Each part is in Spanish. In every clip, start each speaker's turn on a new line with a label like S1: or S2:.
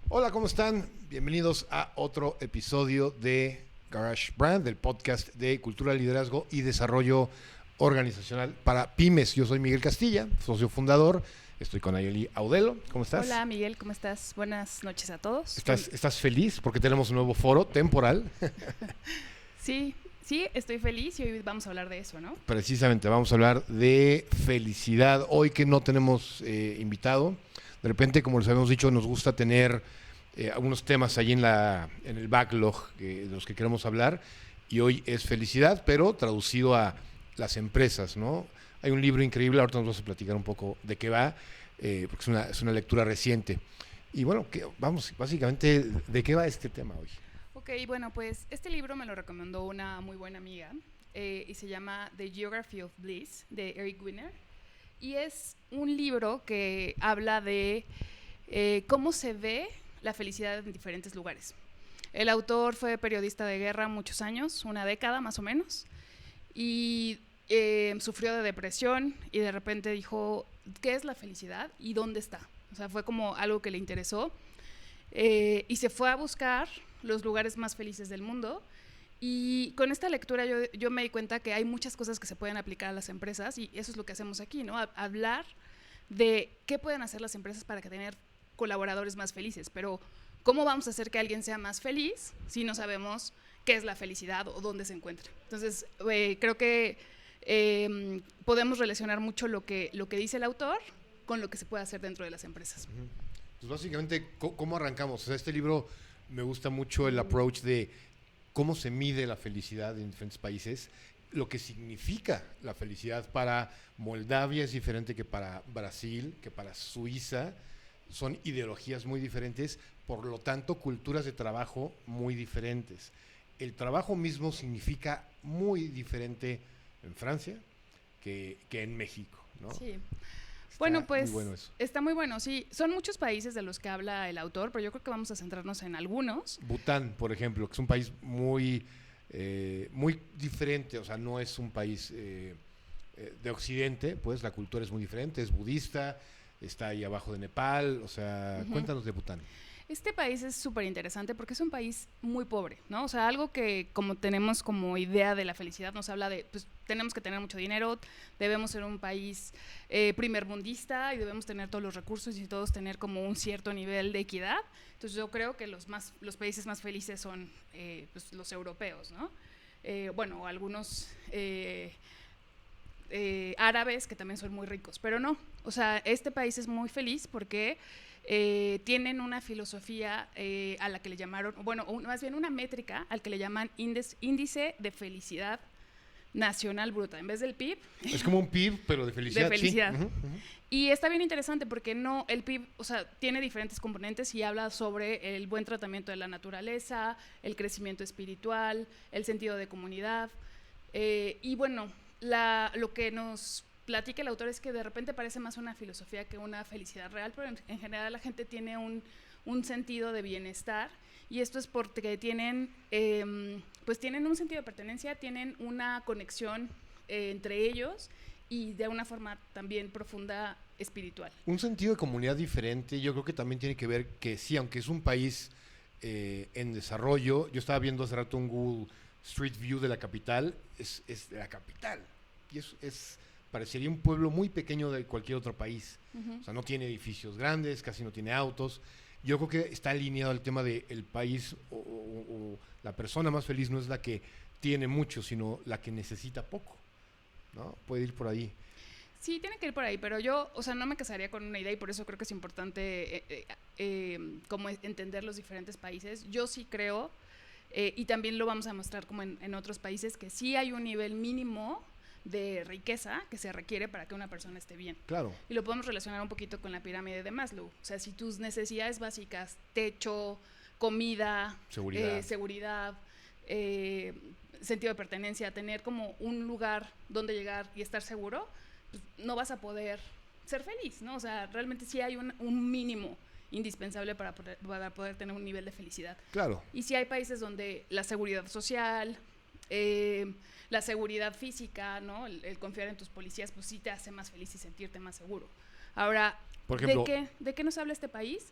S1: Hola, ¿cómo están? Bienvenidos a otro episodio de Garage Brand, del podcast de cultura, liderazgo y desarrollo organizacional para pymes. Yo soy Miguel Castilla, socio fundador. Estoy con Ayeli Audelo. ¿Cómo estás?
S2: Hola, Miguel, ¿cómo estás? Buenas noches a todos.
S1: ¿Estás feliz porque tenemos un nuevo foro temporal?
S2: Sí, estoy feliz y hoy vamos a hablar de eso, ¿no?
S1: Precisamente, vamos a hablar de felicidad. Hoy que no tenemos invitado, de repente, como les habíamos dicho, nos gusta tener algunos temas ahí en el backlog de los que queremos hablar, y hoy es felicidad, pero traducido a las empresas, ¿no? Hay un libro increíble, ahorita nos vamos a platicar un poco de qué va, porque es una lectura reciente. Y bueno, vamos, básicamente, ¿de qué va este tema hoy?
S2: Ok, bueno, pues este libro me lo recomendó una muy buena amiga y se llama The Geography of Bliss, de Eric Weiner, y es un libro que habla de cómo se ve la felicidad en diferentes lugares. El autor fue periodista de guerra muchos años, una década más o menos, y sufrió de depresión y de repente dijo, ¿qué es la felicidad y dónde está? O sea, fue como algo que le interesó y se fue a buscar los lugares más felices del mundo. Y con esta lectura yo me di cuenta que hay muchas cosas que se pueden aplicar a las empresas, y eso es lo que hacemos aquí, ¿no? Hablar de qué pueden hacer las empresas para tener colaboradores más felices, pero ¿cómo vamos a hacer que alguien sea más feliz si no sabemos qué es la felicidad o dónde se encuentra? Entonces, creo que podemos relacionar mucho lo que dice el autor con lo que se puede hacer dentro de las empresas.
S1: Pues básicamente, ¿cómo arrancamos? O sea, este libro me gusta mucho el approach de cómo se mide la felicidad en diferentes países. Lo que significa la felicidad para Moldavia es diferente que para Brasil, que para Suiza. Son ideologías muy diferentes, por lo tanto, culturas de trabajo muy diferentes. El trabajo mismo significa muy diferente en Francia que en México, ¿no?
S2: Sí. Bueno, pues
S1: muy bueno eso.
S2: Está muy bueno, sí. Son muchos países de los que habla el autor, pero yo creo que vamos a centrarnos en algunos.
S1: Bután, por ejemplo, que es un país muy diferente, o sea, no es un país de Occidente, pues la cultura es muy diferente, es budista, está ahí abajo de Nepal, o sea, cuéntanos de Bután.
S2: Este país es súper interesante porque es un país muy pobre, ¿no? O sea, algo que como tenemos como idea de la felicidad nos habla de, pues tenemos que tener mucho dinero, debemos ser un país primermundista y debemos tener todos los recursos y todos tener como un cierto nivel de equidad. Entonces yo creo que los países más felices son pues, los europeos, ¿no? Bueno, algunos árabes que también son muy ricos, pero no. O sea, este país es muy feliz porque tienen una filosofía a la que le llamaron, bueno, más bien una métrica al que le llaman índice de felicidad nacional bruta, en vez del PIB.
S1: Es como un PIB, pero de felicidad.
S2: De felicidad.
S1: Sí.
S2: Y está bien interesante porque no, el PIB, o sea, tiene diferentes componentes y habla sobre el buen tratamiento de la naturaleza, el crecimiento espiritual, el sentido de comunidad. Y bueno, lo que nos platica el autor es que de repente parece más una filosofía que una felicidad real, pero en general la gente tiene un sentido de bienestar, y esto es porque tienen un sentido de pertenencia, tienen una conexión entre ellos y de una forma también profunda espiritual.
S1: Un sentido de comunidad diferente, yo creo que también tiene que ver que sí, aunque es un país en desarrollo, yo estaba viendo hace rato un Google Street View de la capital, es de la capital, y parecería un pueblo muy pequeño de cualquier otro país. O sea, no tiene edificios grandes, casi no tiene autos. Yo creo que está alineado al tema de el país o la persona más feliz no es la que tiene mucho, sino la que necesita poco, ¿no? Puede ir por ahí.
S2: Sí, tiene que ir por ahí, pero yo, o sea, no me casaría con una idea, y por eso creo que es importante como entender los diferentes países. Yo sí creo, y también lo vamos a mostrar como en otros países, que sí hay un nivel mínimo de riqueza que se requiere para que una persona esté bien.
S1: Claro.
S2: Y lo podemos relacionar un poquito con la pirámide de Maslow. O sea, si tus necesidades básicas, techo, comida, seguridad, sentido de pertenencia, tener como un lugar donde llegar y estar seguro, pues no vas a poder ser feliz, ¿no? O sea, realmente sí hay un mínimo indispensable para poder tener un nivel de felicidad.
S1: Claro.
S2: Y sí hay países donde la seguridad social, la seguridad física, ¿no? El confiar en tus policías, pues sí te hace más feliz y sentirte más seguro. Ahora,
S1: por ejemplo,
S2: ¿de qué nos habla este país?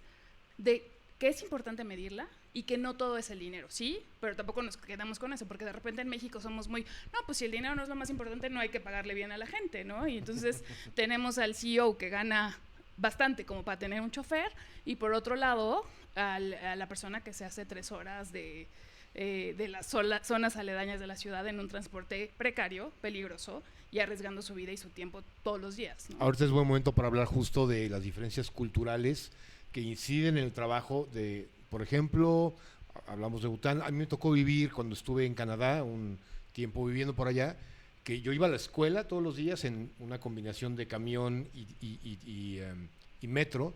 S2: De que es importante medirla y que no todo es el dinero, ¿sí? Pero tampoco nos quedamos con eso, porque de repente en México somos muy, no, pues si el dinero no es lo más importante, no hay que pagarle bien a la gente, ¿no? Y entonces tenemos al CEO que gana bastante como para tener un chofer, y por otro lado, a la persona que se hace 3 horas de las zonas aledañas de la ciudad en un transporte precario, peligroso, y arriesgando su vida y su tiempo todos los días, ¿no?
S1: Ahorita es buen momento para hablar justo de las diferencias culturales que inciden en el trabajo de, por ejemplo, hablamos de Bután. A mí me tocó vivir cuando estuve en Canadá, un tiempo viviendo por allá, que yo iba a la escuela todos los días en una combinación de camión y metro,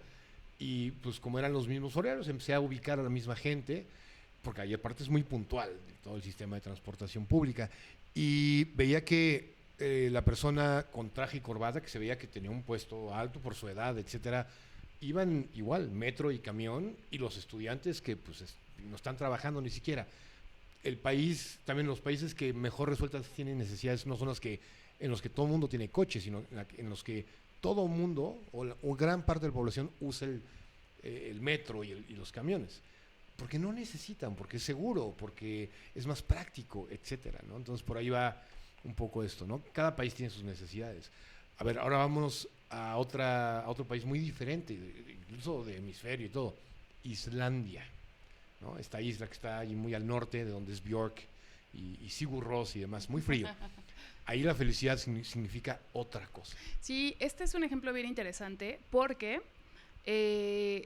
S1: y pues como eran los mismos horarios, empecé a ubicar a la misma gente, porque ahí aparte es muy puntual todo el sistema de transportación pública, y veía que la persona con traje y corbata, que se veía que tenía un puesto alto por su edad, etcétera, iban igual, metro y camión, y los estudiantes que pues no están trabajando ni siquiera. El país, también los países que mejor resueltas tienen necesidades no son los que en los que todo el mundo tiene coche, sino en los que todo el mundo o gran parte de la población usa el metro y los camiones. Porque no necesitan, porque es seguro, porque es más práctico, etcétera, ¿no? Entonces por ahí va un poco esto, ¿no? Cada país tiene sus necesidades. A ver, ahora vámonos a otro país muy diferente, incluso de hemisferio y todo, Islandia, ¿no? Esta isla que está allí muy al norte, de donde es Björk y Sigur Rós y demás, muy frío. Ahí la felicidad significa otra cosa.
S2: Sí, este es un ejemplo bien interesante porque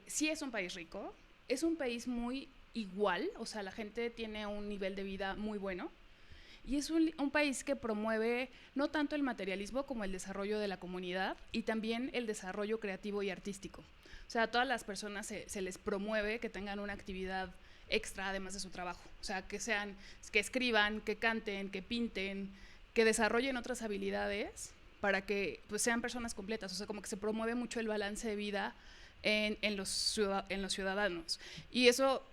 S2: sí es un país rico, es un país muy igual, o sea, la gente tiene un nivel de vida muy bueno. Y es un país que promueve no tanto el materialismo como el desarrollo de la comunidad y también el desarrollo creativo y artístico. O sea, a todas las personas se les promueve que tengan una actividad extra además de su trabajo. O sea, que escriban, que canten, que pinten, que desarrollen otras habilidades para que pues, sean personas completas. O sea, como que se promueve mucho el balance de vida en los ciudadanos. Y eso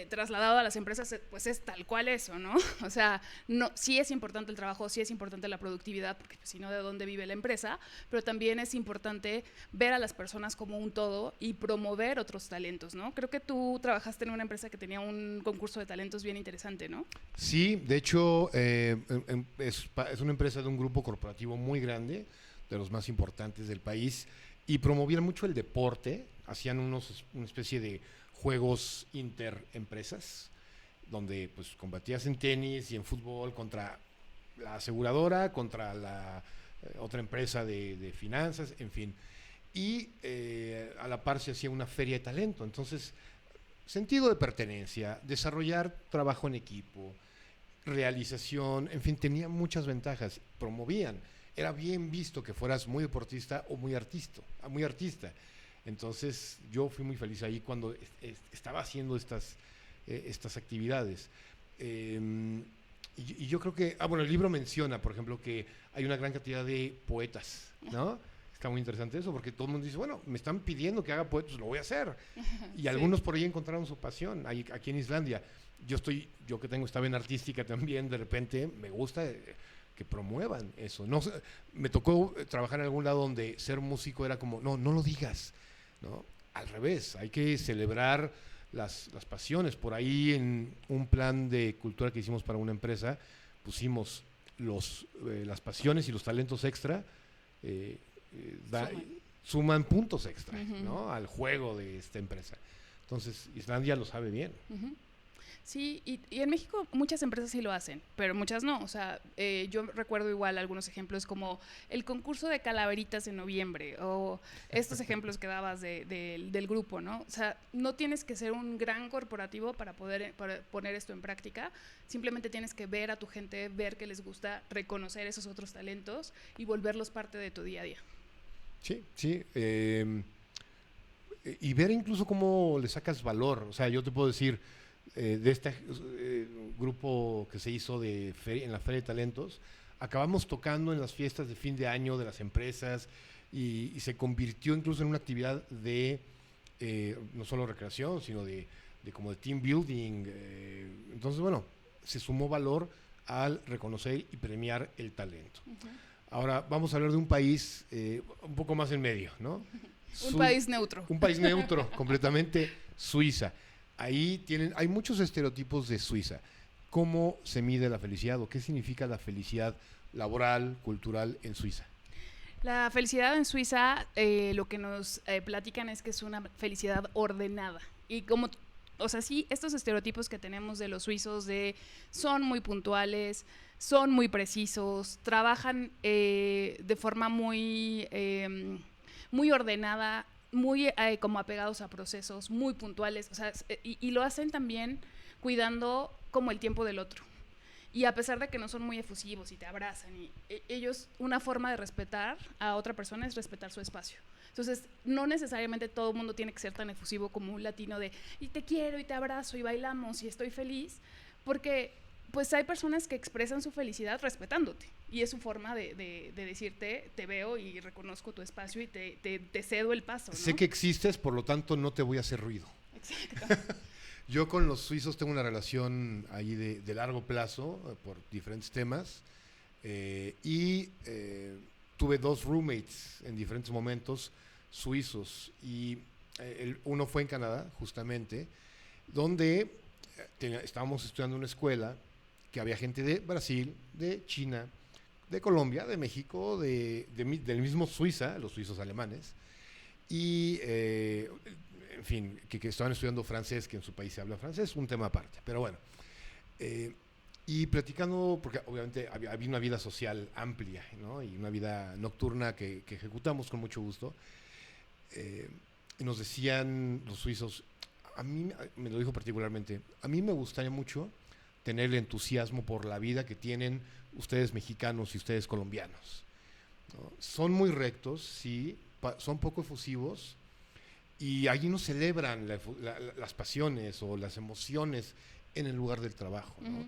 S2: trasladado a las empresas, pues es tal cual eso, ¿no? O sea, no, sí es importante el trabajo, sí es importante la productividad, porque pues, si no, ¿de dónde vive la empresa? Pero también es importante ver a las personas como un todo y promover otros talentos, ¿no? Creo que tú trabajaste en una empresa que tenía un concurso de talentos bien interesante, ¿no?
S1: Sí, de hecho, es una empresa de un grupo corporativo muy grande, de los más importantes del país, y promovían mucho el deporte, hacían una especie de juegos interempresas, donde pues combatías en tenis y en fútbol contra la aseguradora, contra la otra empresa de finanzas, en fin. Y a la par se hacía una feria de talento. Entonces, sentido de pertenencia, desarrollar trabajo en equipo, realización, en fin, tenía muchas ventajas. Promovían. Era bien visto que fueras muy deportista o muy artista. Entonces yo fui muy feliz ahí cuando estaba haciendo estas actividades. Y yo creo que, bueno, el libro menciona, por ejemplo, que hay una gran cantidad de poetas, ¿no? Está muy interesante eso, porque todo el mundo dice, bueno, me están pidiendo que haga poetas, lo voy a hacer. Y sí. Algunos por ahí encontraron su pasión, aquí en Islandia. Yo que tengo esta vena artística también, de repente me gusta que promuevan eso. No, me tocó trabajar en algún lado donde ser músico era como, no lo digas, ¿no? Al revés, hay que celebrar las pasiones. Por ahí en un plan de cultura que hicimos para una empresa, pusimos las pasiones y los talentos extra, suman puntos extra, uh-huh, ¿no? Al juego de esta empresa. Entonces, Islandia lo sabe bien.
S2: Uh-huh. Sí, y en México muchas empresas sí lo hacen, pero muchas no. O sea, yo recuerdo igual algunos ejemplos como el concurso de calaveritas en noviembre o estos ejemplos que dabas del grupo, ¿no? O sea, no tienes que ser un gran corporativo para poner esto en práctica. Simplemente tienes que ver a tu gente, ver que les gusta, reconocer esos otros talentos y volverlos parte de tu día a día.
S1: Sí. Y ver incluso cómo le sacas valor. O sea, yo te puedo decir, de este grupo que se hizo en la Feria de Talentos, acabamos tocando en las fiestas de fin de año de las empresas y se convirtió incluso en una actividad de no solo recreación, sino de como de team building. Entonces, bueno, se sumó valor al reconocer y premiar el talento. Ahora vamos a hablar de un país un poco más en medio, ¿no?
S2: Un país neutro.
S1: Un país neutro, completamente, Suiza. Ahí hay muchos estereotipos de Suiza. ¿Cómo se mide la felicidad o qué significa la felicidad laboral, cultural en Suiza?
S2: La felicidad en Suiza, lo que nos platican es que es una felicidad ordenada. Y como, o sea, sí, estos estereotipos que tenemos de los suizos son muy puntuales, son muy precisos, trabajan de forma muy ordenada, muy como apegados a procesos, muy puntuales, o sea, y lo hacen también cuidando como el tiempo del otro. Y a pesar de que no son muy efusivos y te abrazan, ellos, una forma de respetar a otra persona es respetar su espacio. Entonces, no necesariamente todo el mundo tiene que ser tan efusivo como un latino de y te quiero y te abrazo y bailamos y estoy feliz, porque pues hay personas que expresan su felicidad respetándote y es su forma de decirte te veo y reconozco tu espacio y te cedo el paso, ¿no?
S1: Sé que existes, por lo tanto no te voy a hacer ruido.
S2: Exacto.
S1: Yo con los suizos tengo una relación ahí de largo plazo por diferentes temas y tuve 2 roommates en diferentes momentos suizos y uno fue en Canadá justamente donde estábamos estudiando en una escuela que había gente de Brasil, de China, de Colombia, de México, del mismo Suiza, los suizos alemanes y en fin, que estaban estudiando francés, que en su país se habla francés, un tema aparte, pero bueno. Y platicando, porque obviamente había una vida social amplia, ¿no? Y una vida nocturna que ejecutamos con mucho gusto. Y nos decían los suizos, a mí, me lo dijo particularmente, a mí me gustaría mucho tener el entusiasmo por la vida que tienen ustedes mexicanos y ustedes colombianos, ¿no? Son muy rectos, sí, son poco efusivos, y allí no celebran las pasiones o las emociones en el lugar del trabajo, ¿no?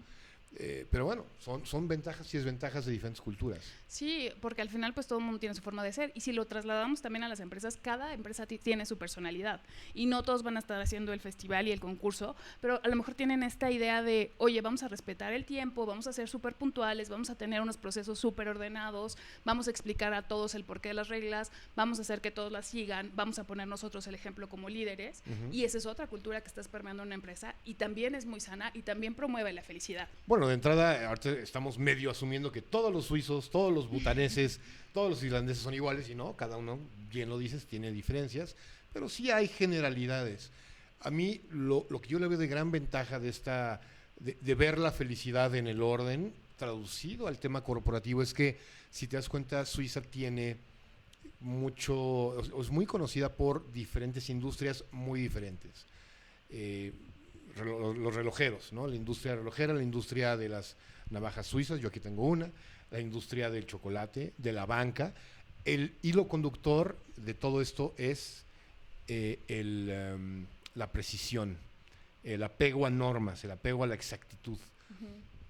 S1: Pero bueno, son ventajas y desventajas de diferentes culturas.
S2: Sí, porque al final pues todo el mundo tiene su forma de ser y si lo trasladamos también a las empresas, cada empresa tiene su personalidad y no todos van a estar haciendo el festival y el concurso, pero a lo mejor tienen esta idea de, oye, vamos a respetar el tiempo, vamos a ser súper puntuales, vamos a tener unos procesos súper ordenados, vamos a explicar a todos el porqué de las reglas, vamos a hacer que todos las sigan, vamos a poner nosotros el ejemplo como líderes y esa es otra cultura que estás permeando en una empresa y también es muy sana y también promueve la felicidad.
S1: Bueno, de entrada, ahorita estamos medio asumiendo que todos los suizos, todos los butaneses, todos los irlandeses son iguales y no, cada uno, bien lo dices, tiene diferencias, pero sí hay generalidades. A mí lo que yo le veo de gran ventaja de ver la felicidad en el orden, traducido al tema corporativo, es que si te das cuenta, Suiza tiene es muy conocida por diferentes industrias muy diferentes. Los relojeros, ¿no? La industria relojera, la industria de las navajas suizas, yo aquí tengo una, la industria del chocolate, de la banca. El hilo conductor de todo esto es la precisión, el apego a normas, el apego a la exactitud.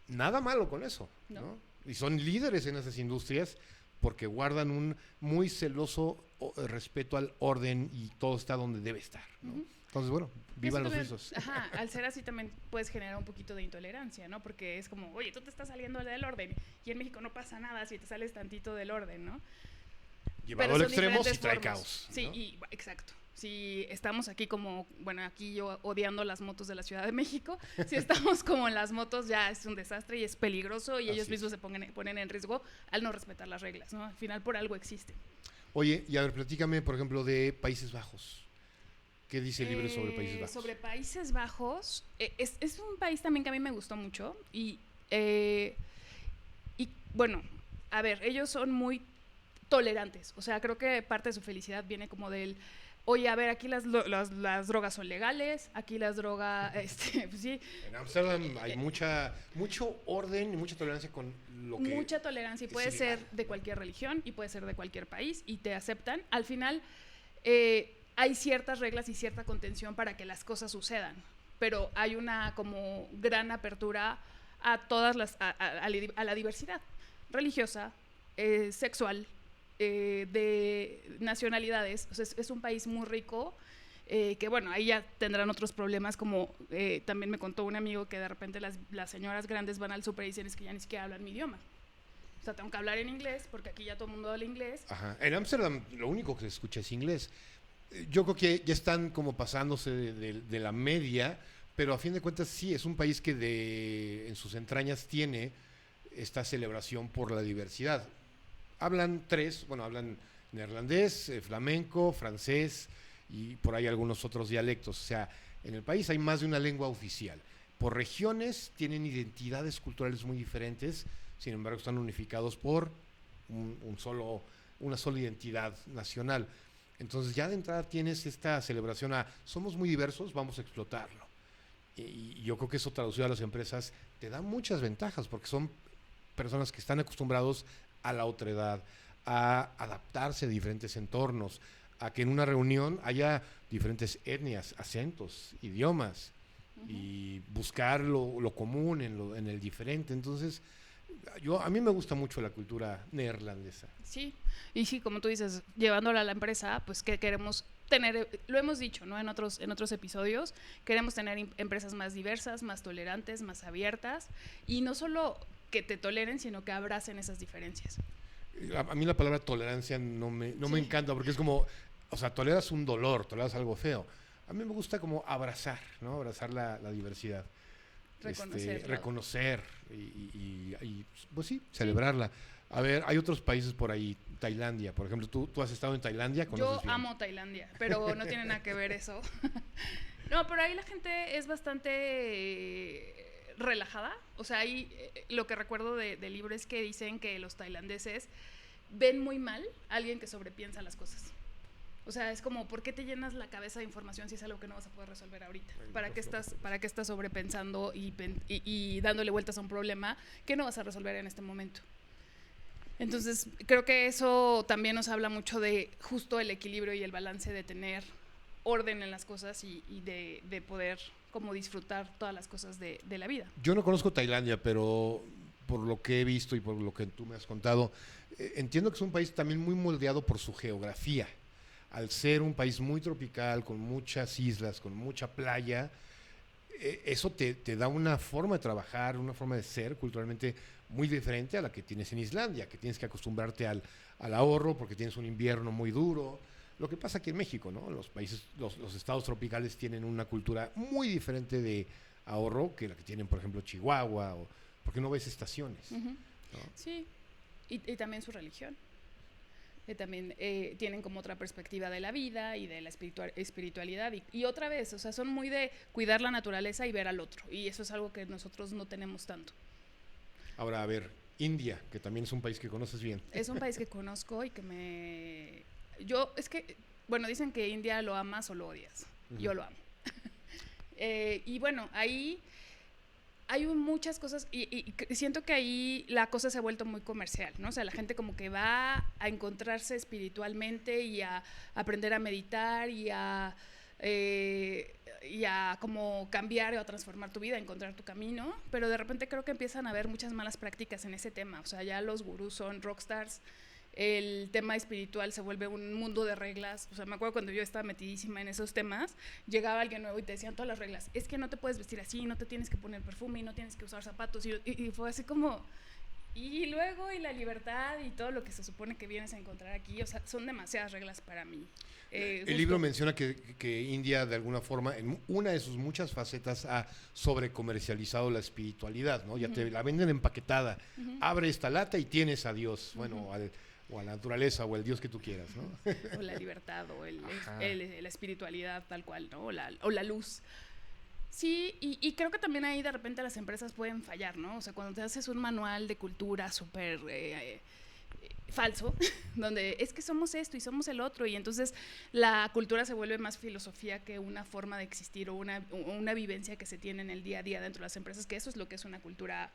S1: Nada malo con eso, ¿no? Y son líderes en esas industrias porque guardan un muy celoso respeto al orden y todo está donde debe estar, ¿no? Entonces, bueno, vivan los suizos.
S2: Ajá, al ser así también puedes generar un poquito de intolerancia, ¿no? Porque es como, oye, tú te estás saliendo del orden y en México no pasa nada si te sales tantito del orden, ¿no?
S1: Llevado al extremo sí trae caos, ¿no?
S2: Sí, exacto. Si estamos aquí como, bueno, aquí yo odiando las motos de la Ciudad de México, si estamos como en las motos ya es un desastre y es peligroso y ellos mismos se ponen en riesgo al no respetar las reglas, ¿no? Al final por algo existen.
S1: Oye, y a ver, platícame, por ejemplo, de Países Bajos. ¿Qué dice el libro sobre Países Bajos?
S2: Sobre Países Bajos, es un país también que a mí me gustó mucho y bueno, a ver, ellos son muy tolerantes, o sea, creo que parte de su felicidad viene como del, oye, a ver, aquí las drogas son legales, aquí las drogas, pues sí.
S1: En Ámsterdam hay mucho orden y mucha tolerancia con lo que...
S2: Mucha tolerancia y puede ser de cualquier religión y puede ser de cualquier país y te aceptan. Al final, hay ciertas reglas y cierta contención para que las cosas sucedan. pero hay una como gran apertura a todas a la diversidad religiosa, sexual, de nacionalidades. O sea, es un país muy rico, que bueno, ahí ya tendrán otros problemas, como también me contó un amigo que de repente las señoras grandes van al súper y dicen es que ya ni siquiera hablan mi idioma. O sea, tengo que hablar en inglés porque aquí ya todo el mundo habla inglés.
S1: Ajá. En Ámsterdam lo único que se escucha es inglés. Yo creo que ya están como pasándose de la media, pero a fin de cuentas sí, es un país que en sus entrañas tiene esta celebración por la diversidad. Hablan hablan neerlandés, flamenco, francés y por ahí algunos otros dialectos. O sea, en el país hay más de una lengua oficial. Por regiones tienen identidades culturales muy diferentes, sin embargo están unificados por una sola identidad nacional. Entonces ya de entrada tienes esta celebración somos muy diversos, vamos a explotarlo. Y yo creo que eso traducido a las empresas te da muchas ventajas porque son personas que están acostumbrados a la otredad, a adaptarse a diferentes entornos, a que en una reunión haya diferentes etnias, acentos, idiomas, y buscar lo común en el diferente. Entonces, a mí me gusta mucho la cultura neerlandesa.
S2: Sí, y sí, como tú dices, llevándola a la empresa, pues que queremos tener, lo hemos dicho, ¿no? En otros episodios, queremos tener empresas más diversas, más tolerantes, más abiertas, y no solo que te toleren, sino que abracen esas diferencias.
S1: A mí la palabra tolerancia no me encanta, porque es como, o sea, toleras un dolor, toleras algo feo. A mí me gusta como abrazar, ¿no? Abrazar la diversidad. Reconocer y pues sí, celebrarla. A ver, hay otros países por ahí, Tailandia, por ejemplo, ¿tú has estado en Tailandia?
S2: Yo amo Tailandia, pero no tiene nada que ver eso. No, pero ahí la gente es bastante relajada. O sea, ahí lo que recuerdo del libro es que dicen que los tailandeses ven muy mal a alguien que sobrepiensa las cosas. O sea, es como, ¿por qué te llenas la cabeza de información si es algo que no vas a poder resolver ahorita? ¿Para qué estás sobrepensando y dándole vueltas a un problema que no vas a resolver en este momento? Entonces, creo que eso también nos habla mucho de justo el equilibrio y el balance de tener orden en las cosas y de poder como disfrutar todas las cosas de la vida.
S1: Yo no conozco Tailandia, pero por lo que he visto y por lo que tú me has contado, entiendo que es un país también muy moldeado por su geografía. Al ser un país muy tropical, con muchas islas, con mucha playa, eso te da una forma de trabajar, una forma de ser culturalmente muy diferente a la que tienes en Islandia, que tienes que acostumbrarte al ahorro porque tienes un invierno muy duro. Lo que pasa aquí en México, ¿no? Los estados tropicales tienen una cultura muy diferente de ahorro que la que tienen, por ejemplo, Chihuahua, porque no ves estaciones.
S2: Uh-huh.
S1: ¿No?
S2: Sí, y también su religión. También tienen como otra perspectiva de la vida y de la espiritualidad y otra vez, o sea, son muy de cuidar la naturaleza y ver al otro, y eso es algo que nosotros no tenemos tanto.
S1: Ahora, a ver, India, que también es un país que conoces bien.
S2: Es un país que conozco y es que, bueno, dicen que India lo amas o lo odias. Uh-huh. Yo lo amo. Y bueno, ahí hay muchas cosas y siento que ahí la cosa se ha vuelto muy comercial, ¿no? O sea, la gente como que va a encontrarse espiritualmente y a aprender a meditar y a como cambiar o a transformar tu vida, a encontrar tu camino, pero de repente creo que empiezan a haber muchas malas prácticas en ese tema. O sea, ya los gurús son rockstars, el tema espiritual se vuelve un mundo de reglas. O sea, me acuerdo cuando yo estaba metidísima en esos temas, llegaba alguien nuevo y te decían todas las reglas. Es que no te puedes vestir así, no te tienes que poner perfume y no tienes que usar zapatos. Y fue así como... Y luego, y la libertad y todo lo que se supone que vienes a encontrar aquí, o sea, son demasiadas reglas para mí.
S1: El libro menciona que India, de alguna forma, en una de sus muchas facetas, ha sobrecomercializado la espiritualidad, ¿no? Ya te la venden empaquetada. Abre esta lata y tienes a Dios, bueno, o a la naturaleza, o el Dios que tú quieras, ¿no?
S2: O la libertad, o la espiritualidad tal cual, ¿no? O la luz. Sí, y creo que también ahí de repente las empresas pueden fallar, ¿no? O sea, cuando te haces un manual de cultura súper falso, donde es que somos esto y somos el otro, y entonces la cultura se vuelve más filosofía que una forma de existir o una vivencia que se tiene en el día a día dentro de las empresas, que eso es lo que es una cultura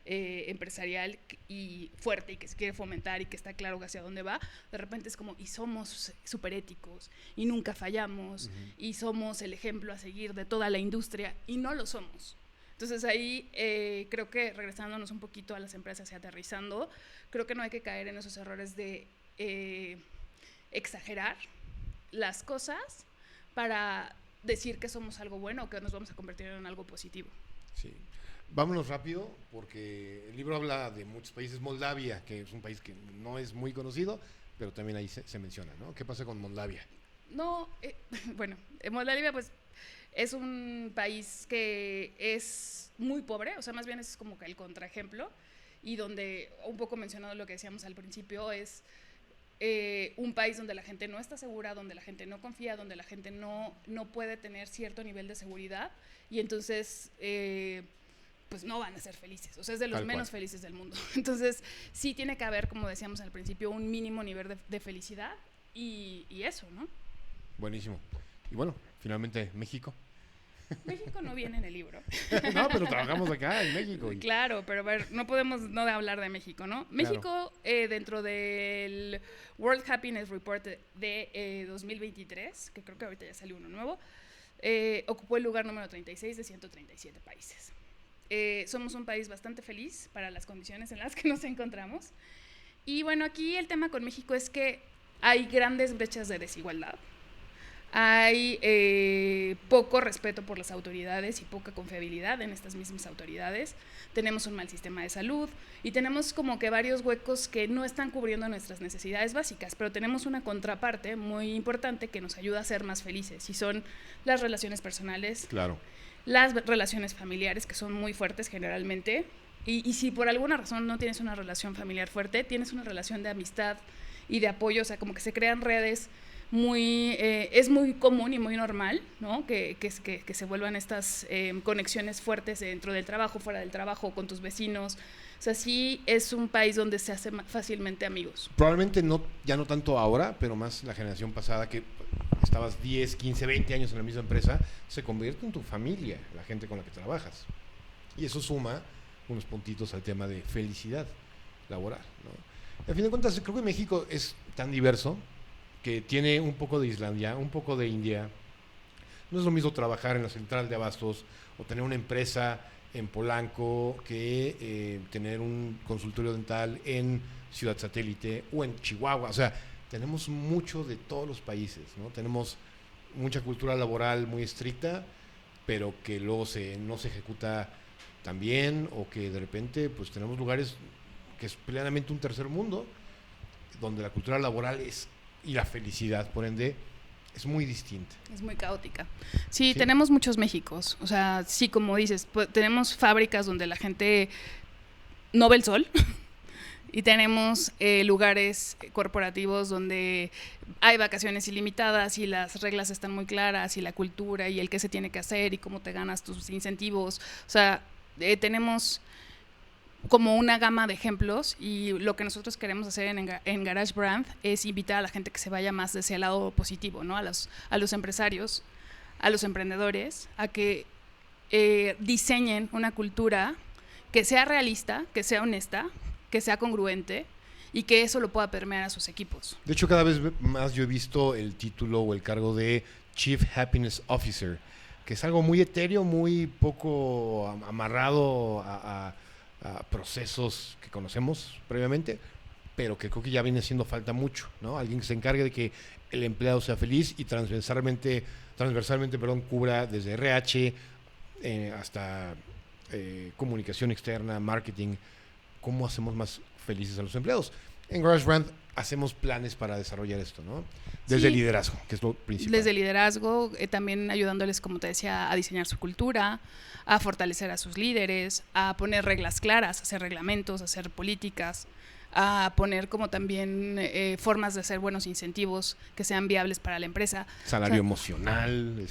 S2: empresarial y fuerte y que se quiere fomentar y que está claro hacia dónde va, de repente es como, y somos súper éticos y nunca fallamos y somos el ejemplo a seguir de toda la industria y no lo somos. Entonces ahí creo que regresándonos un poquito a las empresas y aterrizando, creo que no hay que caer en esos errores de exagerar las cosas para decir que somos algo bueno o que nos vamos a convertir en algo positivo.
S1: Sí. Vámonos rápido, porque el libro habla de muchos países. Moldavia, que es un país que no es muy conocido, pero también ahí se menciona, ¿no? ¿Qué pasa con Moldavia?
S2: No, bueno, Moldavia pues es un país que es muy pobre, o sea, más bien es como que el contraejemplo, y donde, un poco mencionado lo que decíamos al principio, es un país donde la gente no está segura, donde la gente no confía, donde la gente no puede tener cierto nivel de seguridad, y entonces pues no van a ser felices, o sea, es de los menos felices del mundo. Entonces sí tiene que haber, como decíamos al principio, un mínimo nivel de felicidad y eso, ¿no?
S1: Buenísimo. Y bueno, finalmente México.
S2: México no viene en el libro.
S1: No, pero trabajamos acá en México.
S2: Claro, pero a ver, no podemos no hablar de México, ¿no? Claro. México, dentro del World Happiness Report de 2023, que creo que ahorita ya salió uno nuevo, ocupó el lugar número 36 de 137 países. Somos un país bastante feliz para las condiciones en las que nos encontramos. Y bueno, aquí el tema con México es que hay grandes brechas de desigualdad. Hay poco respeto por las autoridades y poca confiabilidad en estas mismas autoridades. Tenemos un mal sistema de salud y tenemos como que varios huecos que no están cubriendo nuestras necesidades básicas, pero tenemos una contraparte muy importante que nos ayuda a ser más felices, y son las relaciones personales,
S1: claro,
S2: las relaciones familiares, que son muy fuertes generalmente, y si por alguna razón no tienes una relación familiar fuerte, tienes una relación de amistad y de apoyo, o sea, como que se crean redes es muy común y muy normal, ¿no? que se vuelvan estas conexiones fuertes dentro del trabajo, fuera del trabajo, con tus vecinos. O sea, sí es un país donde se hacen fácilmente amigos.
S1: Probablemente no, ya no tanto ahora, pero más la generación pasada, que estabas 10, 15, 20 años en la misma empresa, se convierte en tu familia, la gente con la que trabajas. Y eso suma unos puntitos al tema de felicidad laboral, ¿no? Al fin de cuentas, creo que México es tan diverso que tiene un poco de Islandia, un poco de India. No es lo mismo trabajar en la central de abastos o tener una empresa en Polanco que tener un consultorio dental en Ciudad Satélite o en Chihuahua. O sea, tenemos mucho de todos los países, ¿no? Tenemos mucha cultura laboral muy estricta, pero que luego no se ejecuta tan bien, o que de repente pues tenemos lugares que es plenamente un tercer mundo, donde la cultura laboral y la felicidad, por ende, es muy distinta.
S2: Es muy caótica. Sí, tenemos muchos Méxicos. O sea, sí, como dices, tenemos fábricas donde la gente no ve el sol y tenemos lugares corporativos donde hay vacaciones ilimitadas y las reglas están muy claras, y la cultura y el qué se tiene que hacer y cómo te ganas tus incentivos. O sea, tenemos como una gama de ejemplos, y lo que nosotros queremos hacer en GarageBrand es invitar a la gente que se vaya más de ese lado positivo, ¿no? A los empresarios, a los emprendedores, a que diseñen una cultura que sea realista, que sea honesta, que sea congruente, y que eso lo pueda permear a sus equipos.
S1: De hecho, cada vez más yo he visto el título o el cargo de Chief Happiness Officer, que es algo muy etéreo, muy poco amarrado a procesos que conocemos previamente, pero que creo que ya viene haciendo falta mucho, ¿no? Alguien que se encargue de que el empleado sea feliz y transversalmente cubra desde RH hasta comunicación externa, marketing, cómo hacemos más felices a los empleados. En GarageBrand hacemos planes para desarrollar esto, ¿no? Desde el liderazgo, que es lo principal.
S2: Desde el liderazgo, también ayudándoles, como te decía, a diseñar su cultura, a fortalecer a sus líderes, a poner reglas claras, a hacer reglamentos, a hacer políticas, a poner como también formas de hacer buenos incentivos que sean viables para la empresa.
S1: Salario emocional.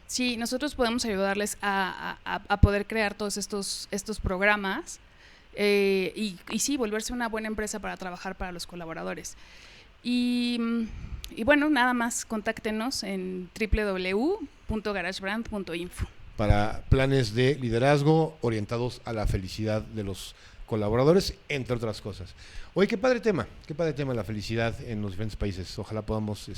S2: Sí, nosotros podemos ayudarles a poder crear todos estos programas y sí, volverse una buena empresa para trabajar para los colaboradores. Y bueno, nada más, contáctenos en www.garagebrand.info.
S1: para planes de liderazgo orientados a la felicidad de los colaboradores, entre otras cosas. Oye, qué padre tema la felicidad en los diferentes países. Ojalá podamos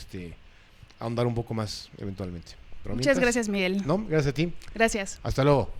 S1: ahondar un poco más eventualmente.
S2: Muchas gracias, Miguel.
S1: No, gracias a ti.
S2: Gracias.
S1: Hasta luego.